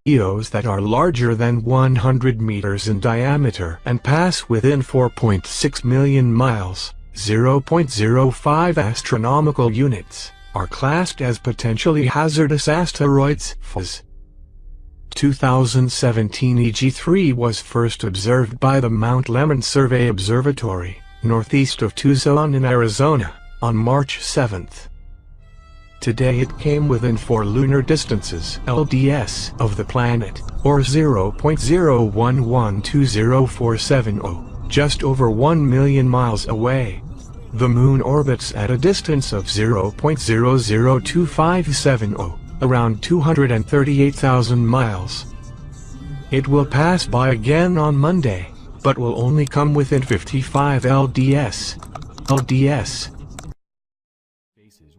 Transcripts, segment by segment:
EOs that are larger than 100 meters in diameter and pass within 4.6 million miles, 0.05 astronomical units, are classed as potentially hazardous asteroids. 2017 EG3 was first observed by the Mount Lemmon Survey Observatory, northeast of Tucson in Arizona, on March 7. Today it came within 4 lunar distances (LDS) of the planet, or 0.0112047, just over 1 million miles away. The Moon orbits at a distance of 0.002570, around 238,000 miles. It will pass by again on Monday, but will only come within 55 LDS.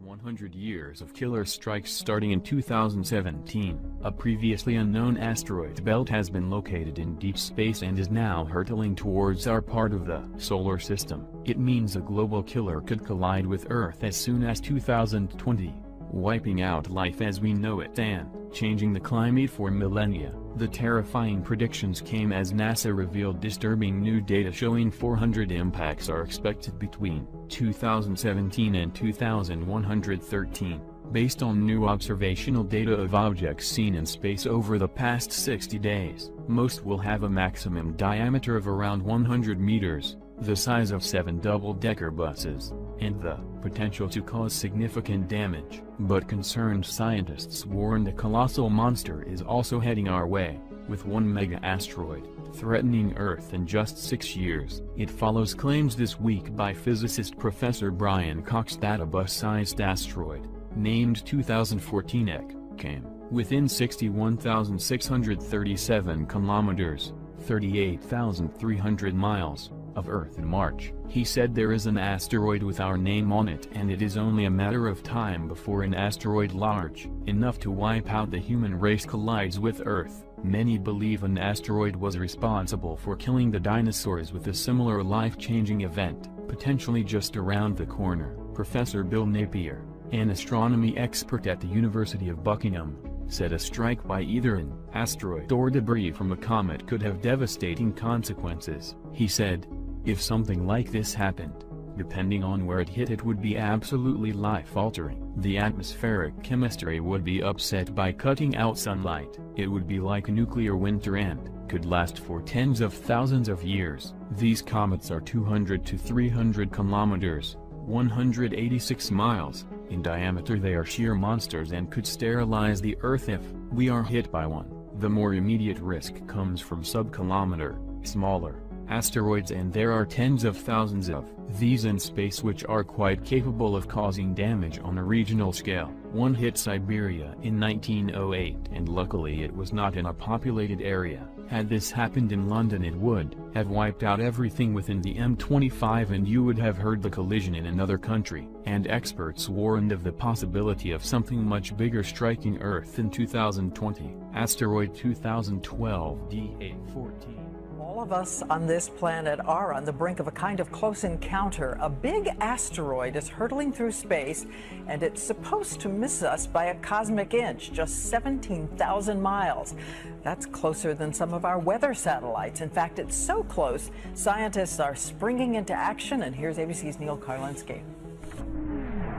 100 years of killer strikes starting in 2017. A previously unknown asteroid belt has been located in deep space and is now hurtling towards our part of the solar system. It means a global killer could collide with Earth as soon as 2020, wiping out life as we know it and changing the climate for millennia. The terrifying predictions came as NASA revealed disturbing new data showing 400 impacts are expected between 2017 and 2113, based on new observational data of objects seen in space over the past 60 days. Most will have a maximum diameter of around 100 meters, the size of 7 double-decker buses, and the potential to cause significant damage. But concerned scientists warn the colossal monster is also heading our way, with one mega-asteroid threatening Earth in just 6 years. It follows claims this week by physicist Professor Brian Cox that a bus-sized asteroid, named 2014 EC, came within 61,637 kilometers, 38,300 miles, of Earth in March. He said there is an asteroid with our name on it and it is only a matter of time before an asteroid large enough to wipe out the human race collides with Earth. Many believe an asteroid was responsible for killing the dinosaurs with a similar life-changing event, potentially just around the corner. Professor Bill Napier, an astronomy expert at the University of Buckingham, said a strike by either an asteroid or debris from a comet could have devastating consequences. He said, if something like this happened, depending on where it hit, it would be absolutely life-altering. The atmospheric chemistry would be upset by cutting out sunlight. It would be like a nuclear winter and could last for tens of thousands of years. These comets are 200 to 300 kilometers, 186 miles, in diameter. They are sheer monsters and could sterilize the Earth if we are hit by one. The more immediate risk comes from sub-kilometer, smaller asteroids, and there are tens of thousands of these in space which are quite capable of causing damage on a regional scale. One hit Siberia in 1908 and luckily it was not in a populated area. Had this happened in London it would have wiped out everything within the M25 and you would have heard the collision in another country. And experts warned of the possibility of something much bigger striking Earth in 2020. Asteroid 2012 D814. All of us on this planet are on the brink of a kind of close encounter. A big asteroid is hurtling through space, and it's supposed to miss us by a cosmic inch, just 17,000 miles. That's closer than some of our weather satellites. In fact, it's so close, scientists are springing into action, and here's ABC's Neil Karlinski.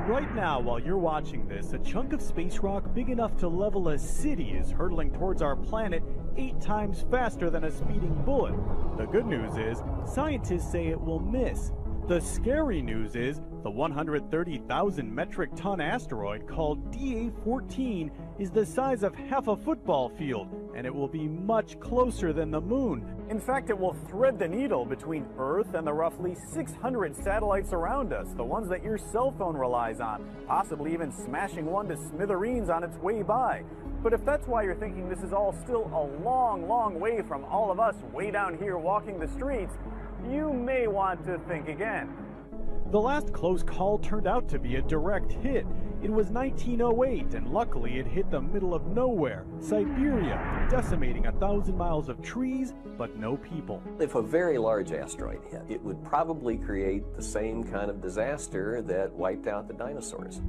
Right now, while you're watching this, a chunk of space rock big enough to level a city is hurtling towards our planet 8 times faster than a speeding bullet. The good news is, scientists say it will miss. The scary news is, the 130,000 metric ton asteroid called DA14 is the size of half a football field, and it will be much closer than the moon. In fact, it will thread the needle between Earth and the roughly 600 satellites around us, the ones that your cell phone relies on, possibly even smashing one to smithereens on its way by. But if that's why you're thinking this is all still a long, long way from all of us way down here walking the streets, you may want to think again. The last close call turned out to be a direct hit. It was 1908, and luckily it hit the middle of nowhere, Siberia, decimating 1,000 miles of trees, but no people. If a very large asteroid hit, it would probably create the same kind of disaster that wiped out the dinosaurs.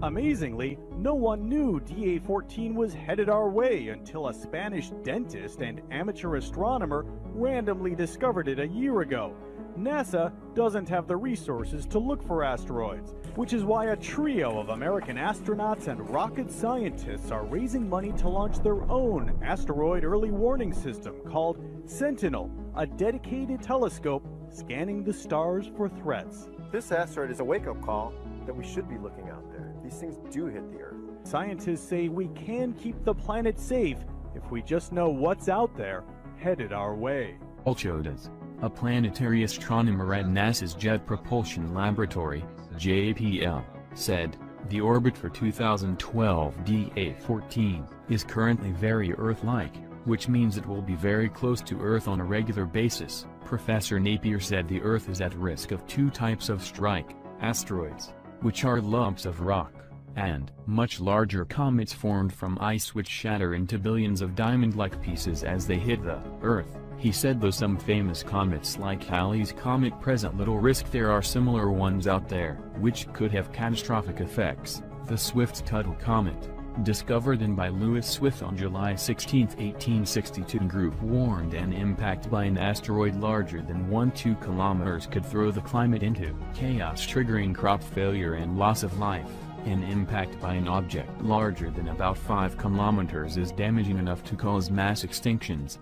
Amazingly, no one knew DA-14 was headed our way until a Spanish dentist and amateur astronomer randomly discovered it a year ago. NASA doesn't have the resources to look for asteroids, which is why a trio of American astronauts and rocket scientists are raising money to launch their own asteroid early warning system called Sentinel, a dedicated telescope scanning the stars for threats. This asteroid is a wake-up call that we should be looking out there. These things do hit the Earth. Scientists say we can keep the planet safe if we just know what's out there headed our way. Ulchodas, a planetary astronomer at NASA's Jet Propulsion Laboratory, JPL, said, the orbit for 2012 DA-14 is currently very Earth-like, which means it will be very close to Earth on a regular basis. Professor Napier said the Earth is at risk of two types of strike asteroids, which are lumps of rock, and much larger comets formed from ice which shatter into billions of diamond-like pieces as they hit the Earth. He said though some famous comets like Halley's Comet present little risk, there are similar ones out there, which could have catastrophic effects. The Swift-Tuttle Comet, discovered in by Lewis Swift on July 16, 1862, group warned an impact by an asteroid larger than 1-2 kilometers could throw the climate into chaos, triggering crop failure and loss of life. An impact by an object larger than about 5 kilometers is damaging enough to cause mass extinctions.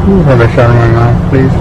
Have a shot in my mouth, please.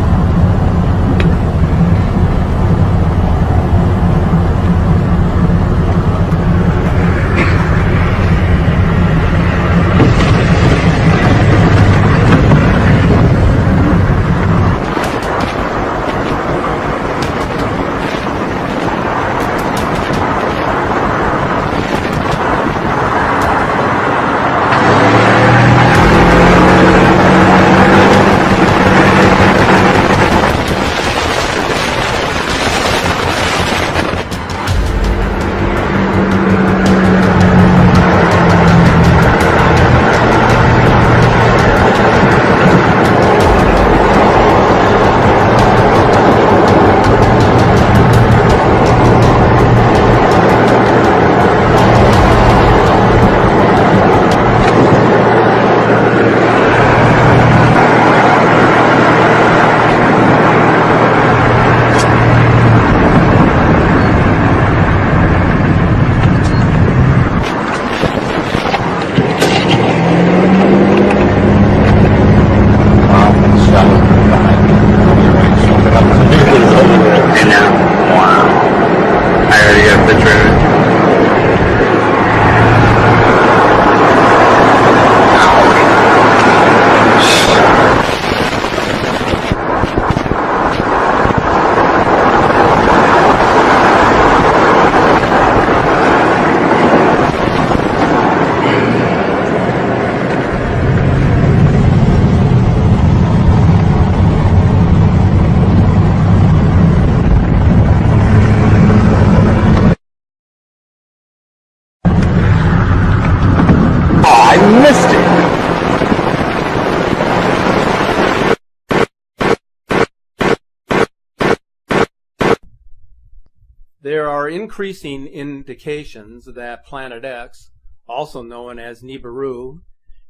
There are increasing indications that Planet X, also known as Nibiru,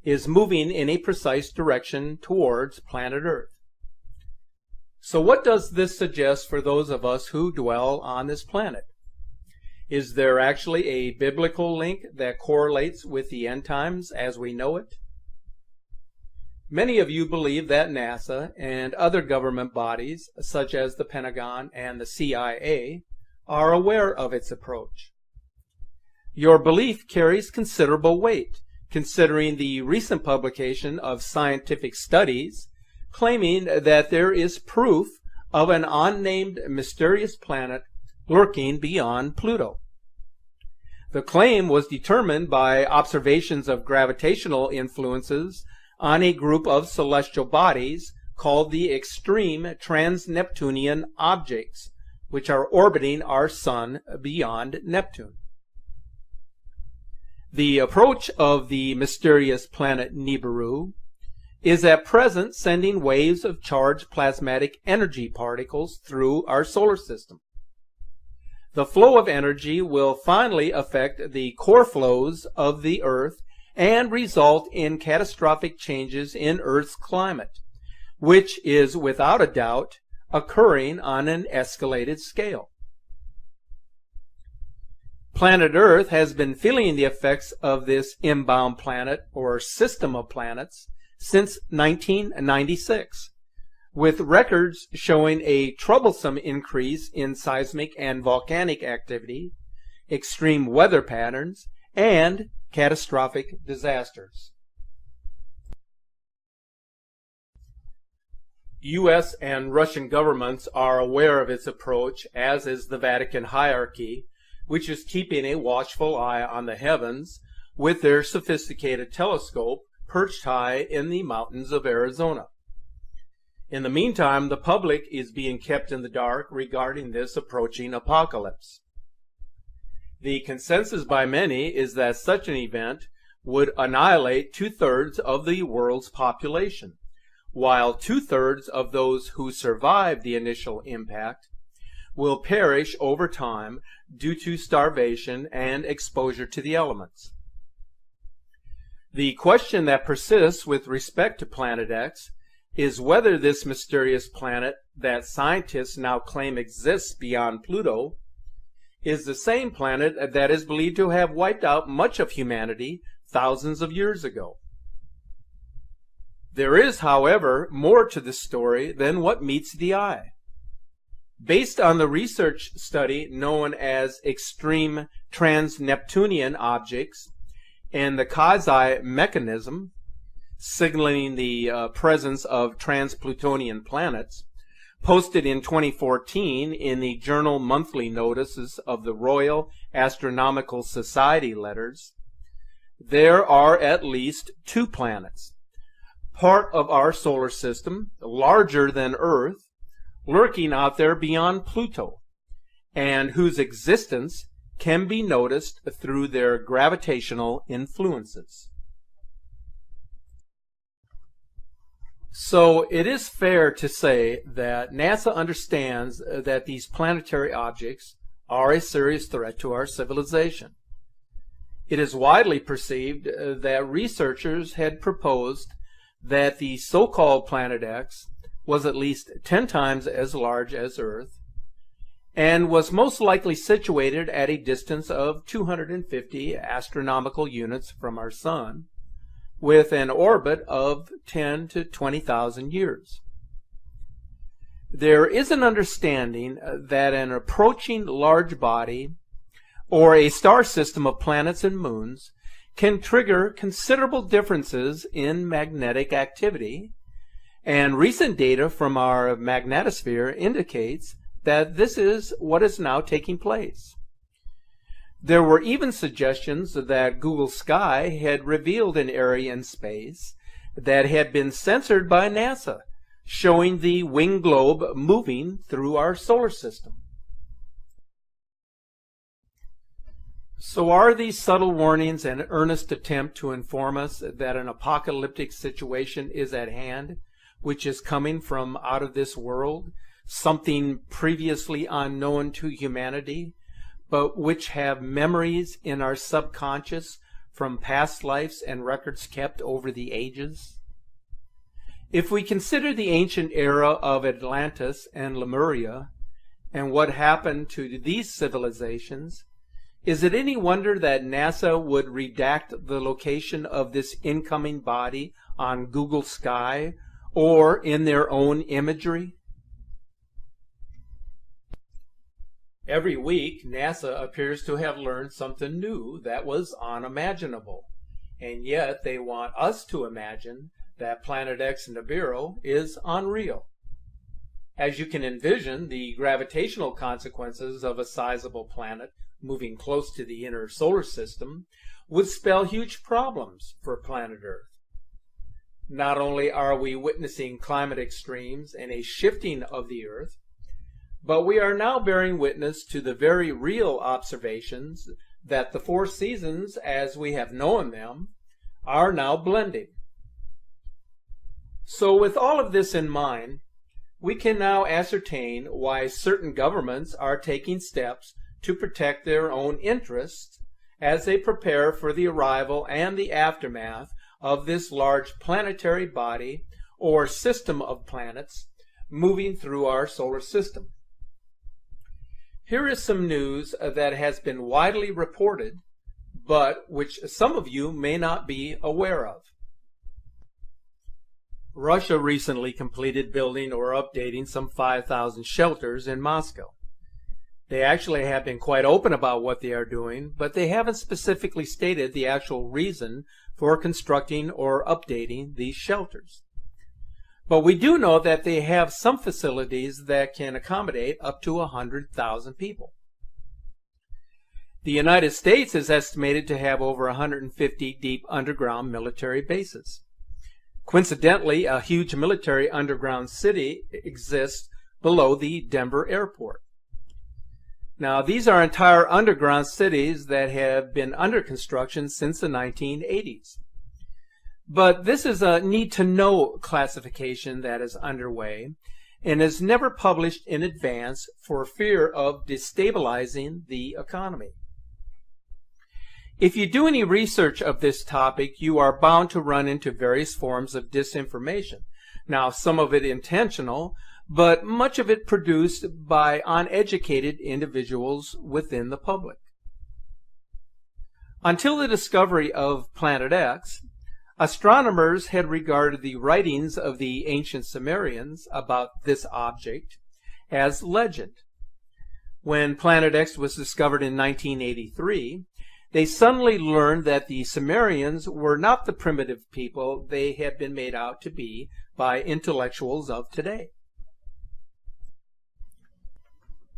is moving in a precise direction towards planet Earth. So what does this suggest for those of us who dwell on this planet? Is there actually a biblical link that correlates with the end times as we know it? Many of you believe that NASA and other government bodies, such as the Pentagon and the CIA, are aware of its approach. Your belief carries considerable weight, considering the recent publication of scientific studies claiming that there is proof of an unnamed mysterious planet lurking beyond Pluto. The claim was determined by observations of gravitational influences on a group of celestial bodies called the extreme trans-Neptunian objects, which are orbiting our sun beyond Neptune. The approach of the mysterious planet Nibiru is at present sending waves of charged plasmatic energy particles through our solar system. The flow of energy will finally affect the core flows of the Earth and result in catastrophic changes in Earth's climate, which is without a doubt occurring on an escalated scale. Planet Earth has been feeling the effects of this inbound planet or system of planets since 1996, with records showing a troublesome increase in seismic and volcanic activity, extreme weather patterns, and catastrophic disasters. U.S. and Russian governments are aware of its approach, as is the Vatican hierarchy, which is keeping a watchful eye on the heavens with their sophisticated telescope perched high in the mountains of Arizona. In the meantime, the public is being kept in the dark regarding this approaching apocalypse. The consensus by many is that such an event would annihilate 2/3 of the world's population, while 2/3 of those who survive the initial impact will perish over time due to starvation and exposure to the elements. The question that persists with respect to Planet X is whether this mysterious planet that scientists now claim exists beyond Pluto is the same planet that is believed to have wiped out much of humanity thousands of years ago. There is, however, more to the story than what meets the eye. Based on the research study known as extreme trans-Neptunian objects and the Kazi mechanism, signaling the presence of trans-Plutonian planets, posted in 2014 in the Journal Monthly Notices of the Royal Astronomical Society letters, there are at least 2 planets, part of our solar system, larger than Earth, lurking out there beyond Pluto, and whose existence can be noticed through their gravitational influences. So it is fair to say that NASA understands that these planetary objects are a serious threat to our civilization. It is widely perceived that researchers had proposed that the so-called Planet X was at least 10 times as large as Earth and was most likely situated at a distance of 250 astronomical units from our Sun, with an orbit of 10 to 20,000 years. There is an understanding that an approaching large body or a star system of planets and moons can trigger considerable differences in magnetic activity, and recent data from our magnetosphere indicates that this is what is now taking place. There were even suggestions that Google Sky had revealed an area in space that had been censored by NASA, showing the winged globe moving through our solar system. So are these subtle warnings an earnest attempt to inform us that an apocalyptic situation is at hand, which is coming from out of this world, something previously unknown to humanity, but which have memories in our subconscious from past lives and records kept over the ages? If we consider the ancient era of Atlantis and Lemuria and what happened to these civilizations, is it any wonder that NASA would redact the location of this incoming body on Google Sky or in their own imagery? Every week, NASA appears to have learned something new that was unimaginable, and yet they want us to imagine that Planet X Nibiru is unreal. As you can envision, the gravitational consequences of a sizable planet moving close to the inner solar system would spell huge problems for planet Earth. Not only are we witnessing climate extremes and a shifting of the Earth, but we are now bearing witness to the very real observations that the 4 seasons, as we have known them, are now blending. So with all of this in mind, we can now ascertain why certain governments are taking steps to protect their own interests as they prepare for the arrival and the aftermath of this large planetary body or system of planets moving through our solar system. Here is some news that has been widely reported, but which some of you may not be aware of. Russia recently completed building or updating some 5,000 shelters in Moscow. They actually have been quite open about what they are doing, but they haven't specifically stated the actual reason for constructing or updating these shelters. But we do know that they have some facilities that can accommodate up to 100,000 people. The United States is estimated to have over 150 deep underground military bases. Coincidentally, a huge military underground city exists below the Denver airport. Now, these are entire underground cities that have been under construction since the 1980s. But this is a need-to-know classification that is underway and is never published in advance for fear of destabilizing the economy. If you do any research of this topic, you are bound to run into various forms of disinformation. Now, some of it intentional, but much of it produced by uneducated individuals within the public. Until the discovery of Planet X, Astronomers had regarded the writings of the ancient Sumerians about this object as legend. When Planet X was discovered in 1983, they suddenly learned that the Sumerians were not the primitive people they had been made out to be by intellectuals of today.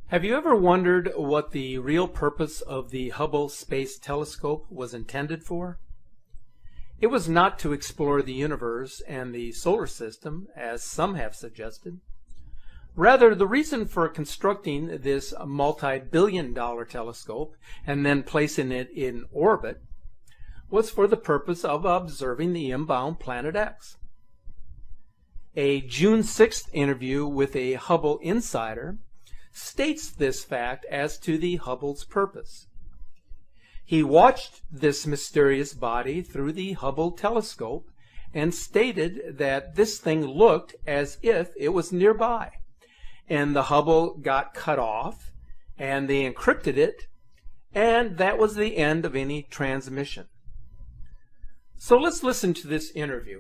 Have you ever wondered what the real purpose of the Hubble Space Telescope was intended for? It was not to explore the universe and the solar system, as some have suggested. Rather, the reason for constructing this multi-billion-dollar telescope and then placing it in orbit was for the purpose of observing the inbound Planet X. A June 6th interview with a Hubble insider states this fact as to the Hubble's purpose. He watched this mysterious body through the Hubble telescope and stated that this thing looked as if it was nearby, and the Hubble got cut off, and they encrypted it, and that was the end of any transmission. So let's listen to this interview.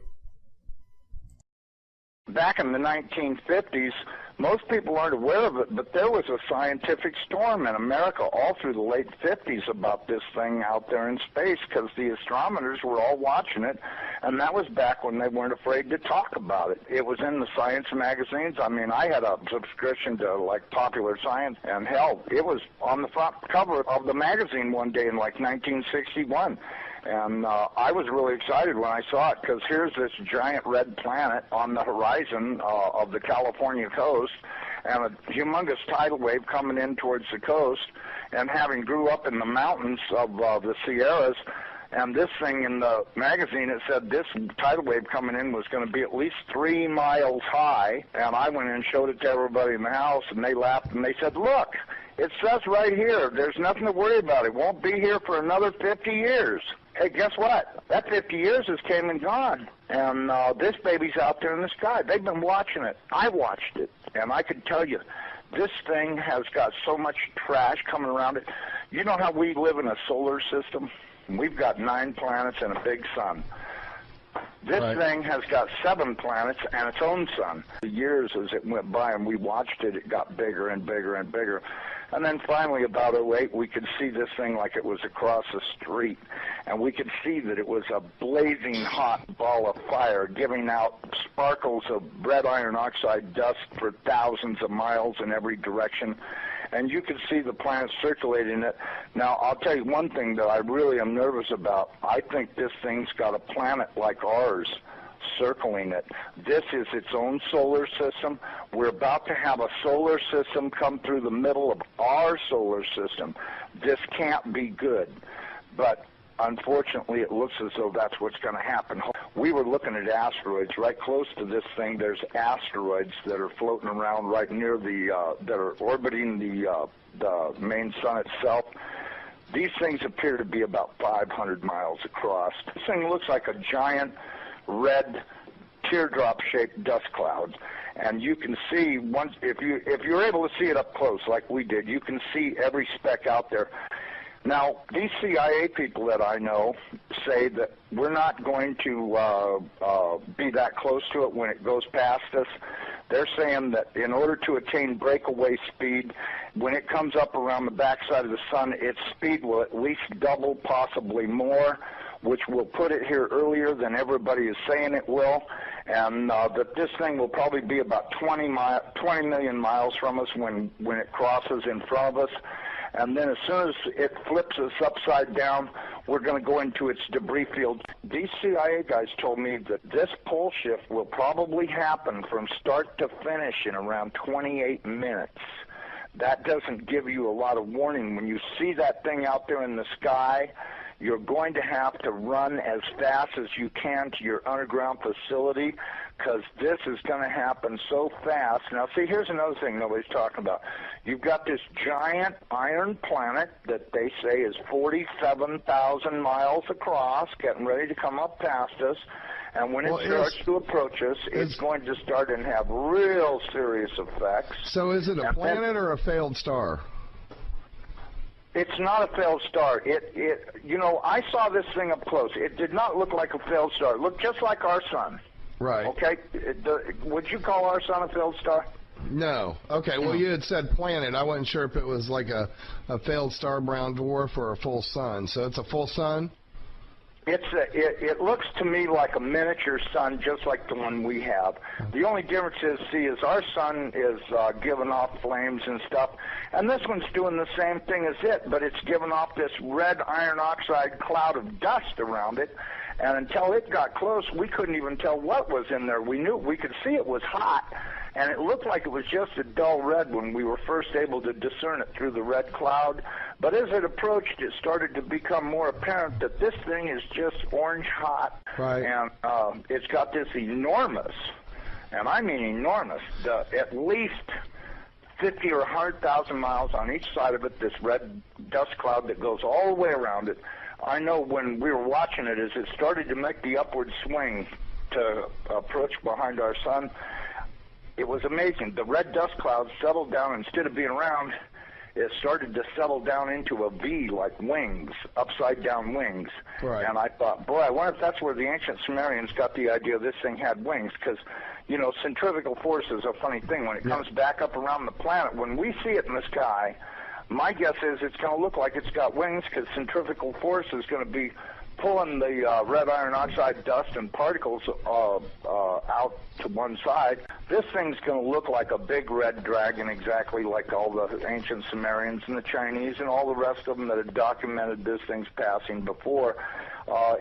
Back in the 1950s, most people aren't aware of it, but there was a scientific storm in America all through the late 50s about this thing out there in space, because the astronomers were all watching it, and that was back when they weren't afraid to talk about it. It was in the science magazines. I mean, I had a subscription to, like, Popular Science, and hell, it was on the front cover of the magazine one day in, like, 1961. And I was really excited when I saw it, because here's this giant red planet on the horizon of the California coast, and a humongous tidal wave coming in towards the coast. And having grew up in the mountains of the Sierras, and this thing in the magazine, it said this tidal wave coming in was going to be at least 3 miles high. And I went in and showed it to everybody in the house, and they laughed, and they said, look, it says right here, there's nothing to worry about. It won't be here for another 50 years. Hey, guess what? That 50 years has came and gone, and this baby's out there in the sky. They've been watching it. I watched it, and I can tell you, this thing has got so much trash coming around it. You know how we live in a solar system? We've got 9 planets and a big sun. This thing has got 7 planets and its own sun. The years as it went by and we watched it, it got bigger and bigger and bigger. And then finally, about 2008, we could see this thing like it was across the street. And we could see that it was a blazing hot ball of fire, giving out sparkles of red iron oxide dust for thousands of miles in every direction. And you could see the planet circulating it. Now, I'll tell you one thing that I really am nervous about. I think this thing's got a planet like ours circling it. This is its own solar system. We're about to have a solar system come through the middle of our solar system. This can't be good. But unfortunately, it looks as though that's what's going to happen. We were looking at asteroids right close to this thing. There's asteroids that are floating around right near the, that are orbiting the main sun itself. These things appear to be about 500 miles across. This thing looks like a giant red teardrop-shaped dust cloud. And you can see, once if you're able to see it up close like we did, you can see every speck out there. Now, these CIA people that I know say that we're not going to be that close to it when it goes past us. They're saying that in order to attain breakaway speed, when it comes up around the backside of the sun, its speed will at least double, possibly more, which will put it here earlier than everybody is saying it will, and that this thing will probably be about 20 million miles from us when it crosses in front of us. And then as soon as it flips us upside down, we're going to go into its debris field. These CIA guys told me that this pole shift will probably happen from start to finish in around 28 minutes. That doesn't give you a lot of warning. When you see that thing out there in the sky, you're going to have to run as fast as you can to your underground facility, because this is going to happen so fast. Now, see, here's another thing nobody's talking about. You've got this giant iron planet that they say is 47,000 miles across, getting ready to come up past us. And when it starts to approach us, it's going to start and have real serious effects. So is it a planet or a failed star? It's not a failed star. You know, I saw this thing up close. It did not look like a failed star. It looked just like our sun. Right. Okay. Would you call our sun a failed star? No. Okay, well, you had said planet. I wasn't sure if it was like a failed star brown dwarf or a full sun. So it's a full sun? It looks to me like a miniature sun, just like the one we have. The only difference is our sun is giving off flames and stuff, and this one's doing the same thing as it, but it's giving off this red iron oxide cloud of dust around it, and until it got close, we couldn't even tell what was in there. We could see it was hot, and it looked like it was just a dull red when we were first able to discern it through the red cloud. But as it approached, it started to become more apparent that this thing is just orange hot. Right. And it's got this enormous, and I mean enormous, at least 50 or 100,000 miles on each side of it, this red dust cloud that goes all the way around it. I know when we were watching it, as it started to make the upward swing to approach behind our sun, it was amazing. The red dust cloud settled down. Instead of being round, it started to settle down into a V, like wings, upside-down wings. Right. And I thought, boy, I wonder if that's where the ancient Sumerians got the idea this thing had wings, because, you know, centrifugal force is a funny thing. When it comes back up around the planet, when we see it in the sky, my guess is it's going to look like it's got wings, because centrifugal force is going to be pulling the red iron oxide dust and particles out to one side. This thing's going to look like a big red dragon, exactly like all the ancient Sumerians and the Chinese and all the rest of them that had documented this thing's passing before.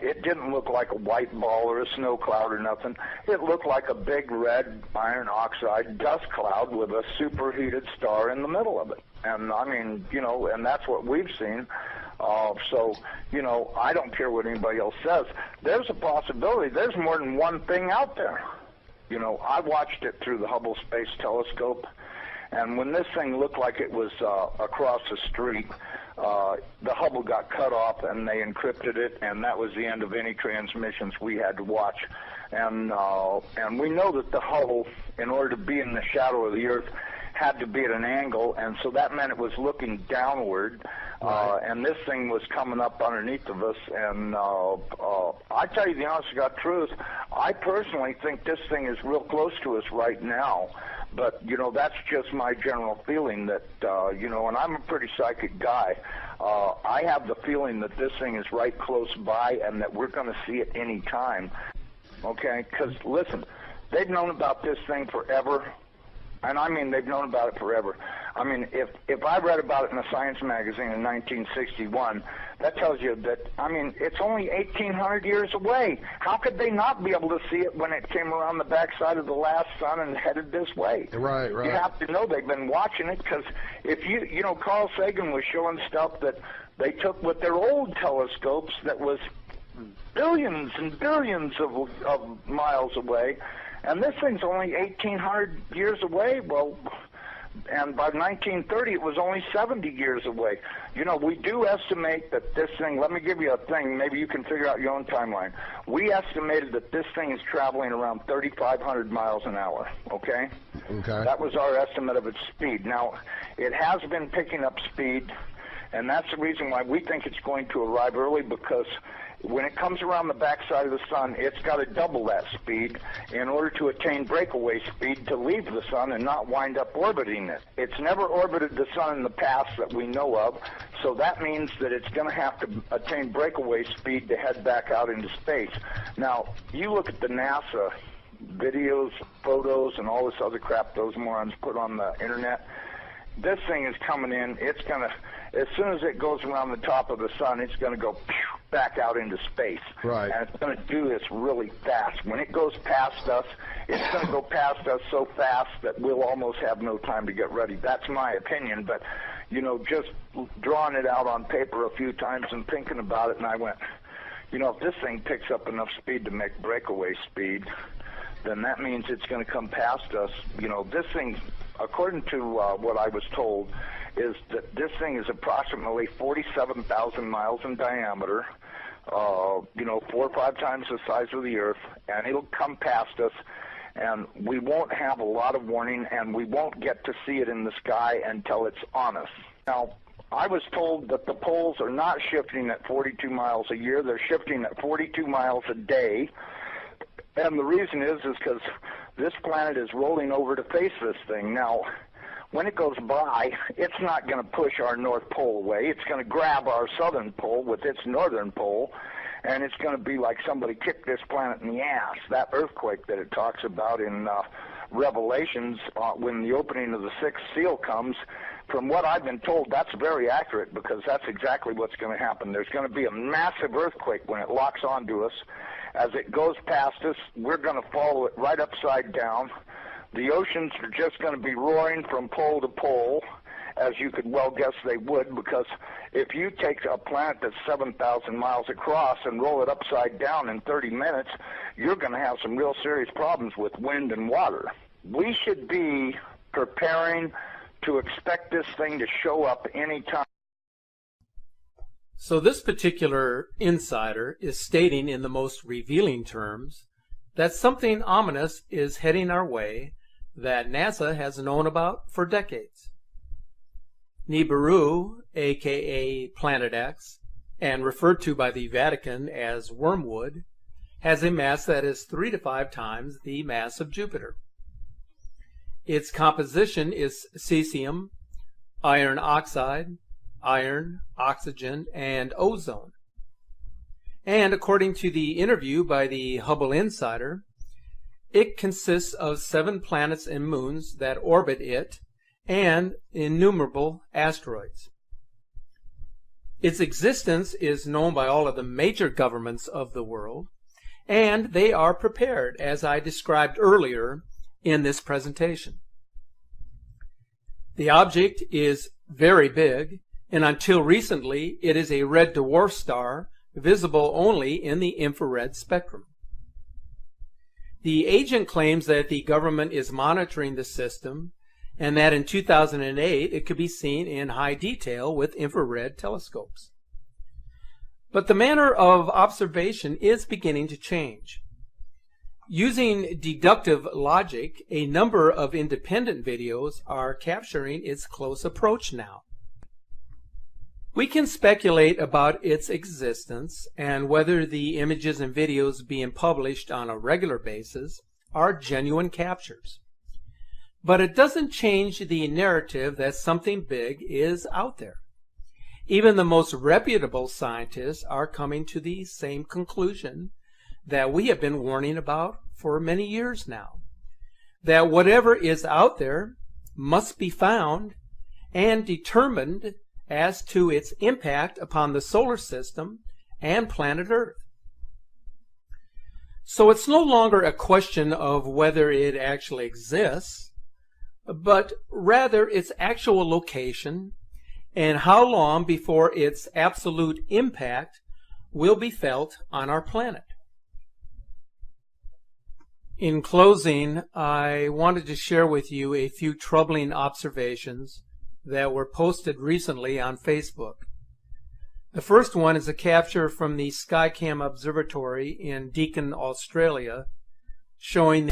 It didn't look like a white ball or a snow cloud or nothing. It looked like a big red iron oxide dust cloud with a superheated star in the middle of it. And I mean, you know, and that's what we've seen. So, you know, I don't care what anybody else says. There's a possibility. There's more than one thing out there. You know, I watched it through the Hubble Space Telescope, and when this thing looked like it was across the street, the Hubble got cut off, and they encrypted it, and that was the end of any transmissions we had to watch. And we know that the Hubble, in order to be in the shadow of the Earth, had to be at an angle, and so that meant it was looking downward, and this thing was coming up underneath of us, and I tell you the honest to God truth, I personally think this thing is real close to us right now, but, you know, that's just my general feeling that, you know, and I'm a pretty psychic guy. I have the feeling that this thing is right close by and that we're going to see it any time, okay? Because, listen, they've known about this thing forever. And I mean, they've known about it forever. I mean, if I read about it in a science magazine in 1961, that tells you that, I mean, it's only 1,800 years away. How could they not be able to see it when it came around the backside of the last sun and headed this way? Right, right. You have to know they've been watching it, because if you know, Carl Sagan was showing stuff that they took with their old telescopes that was billions and billions of miles away. And this thing's only 1,800 years away. Well, and by 1930, it was only 70 years away. You know, we do estimate that this thing, let me give you a thing, maybe you can figure out your own timeline. We estimated that this thing is traveling around 3,500 miles an hour, okay? Okay. That was our estimate of its speed. Now, it has been picking up speed, and that's the reason why we think it's going to arrive early, because when it comes around the backside of the sun, it's got to double that speed in order to attain breakaway speed to leave the sun and not wind up orbiting it. It's never orbited the sun in the past that we know of, so that means that it's going to have to attain breakaway speed to head back out into space. Now, you look at the NASA videos, photos, and all this other crap those morons put on the internet. This thing is coming in. It's going to, as soon as it goes around the top of the sun, it's going to go back out into space. Right. And it's going to do this really fast. When it goes past us, it's going to go past us so fast that we'll almost have no time to get ready. That's my opinion, but, you know, just drawing it out on paper a few times and thinking about it, and I went, you know, if this thing picks up enough speed to make breakaway speed, then that means it's going to come past us. You know, this thing, according to what I was told, is that this thing is approximately 47,000 miles in diameter, you know, 4 or 5 times the size of the Earth, and it'll come past us, and we won't have a lot of warning, and we won't get to see it in the sky until it's on us. Now, I was told that the poles are not shifting at 42 miles a year. They're shifting at 42 miles a day. And the reason is because this planet is rolling over to face this thing. Now, when it goes by, it's not going to push our North Pole away. It's going to grab our southern pole with its northern pole, and it's going to be like somebody kicked this planet in the ass. That earthquake that it talks about in Revelations, when the opening of the sixth seal comes, from what I've been told, that's very accurate, because that's exactly what's going to happen. There's going to be a massive earthquake when it locks onto us. As it goes past us, we're going to follow it right upside down. The oceans are just going to be roaring from pole to pole, as you could well guess they would, because if you take a planet that's 7,000 miles across and roll it upside down in 30 minutes, you're going to have some real serious problems with wind and water. We should be preparing to expect this thing to show up anytime. So this particular insider is stating in the most revealing terms that something ominous is heading our way that NASA has known about for decades. Nibiru, aka Planet X, and referred to by the Vatican as wormwood, has a mass that is 3 to 5 times the mass of Jupiter. Its composition is cesium, iron oxide, iron, oxygen, and ozone. And according to the interview by the Hubble Insider, it consists of 7 planets and moons that orbit it and innumerable asteroids. Its existence is known by all of the major governments of the world, and they are prepared, as I described earlier in this presentation. The object is very big, and until recently it is a red dwarf star visible only in the infrared spectrum. The agent claims that the government is monitoring the system and that in 2008 it could be seen in high detail with infrared telescopes. But the manner of observation is beginning to change. Using deductive logic, a number of independent videos are capturing its close approach now. We can speculate about its existence and whether the images and videos being published on a regular basis are genuine captures. But it doesn't change the narrative that something big is out there. Even the most reputable scientists are coming to the same conclusion that we have been warning about for many years now. That whatever is out there must be found and determined as to its impact upon the solar system and planet Earth. So it's no longer a question of whether it actually exists, but rather its actual location and how long before its absolute impact will be felt on our planet. In closing, I wanted to share with you a few troubling observations that were posted recently on Facebook. The first one is a capture from the Skycam Observatory in Deakin, Australia, showing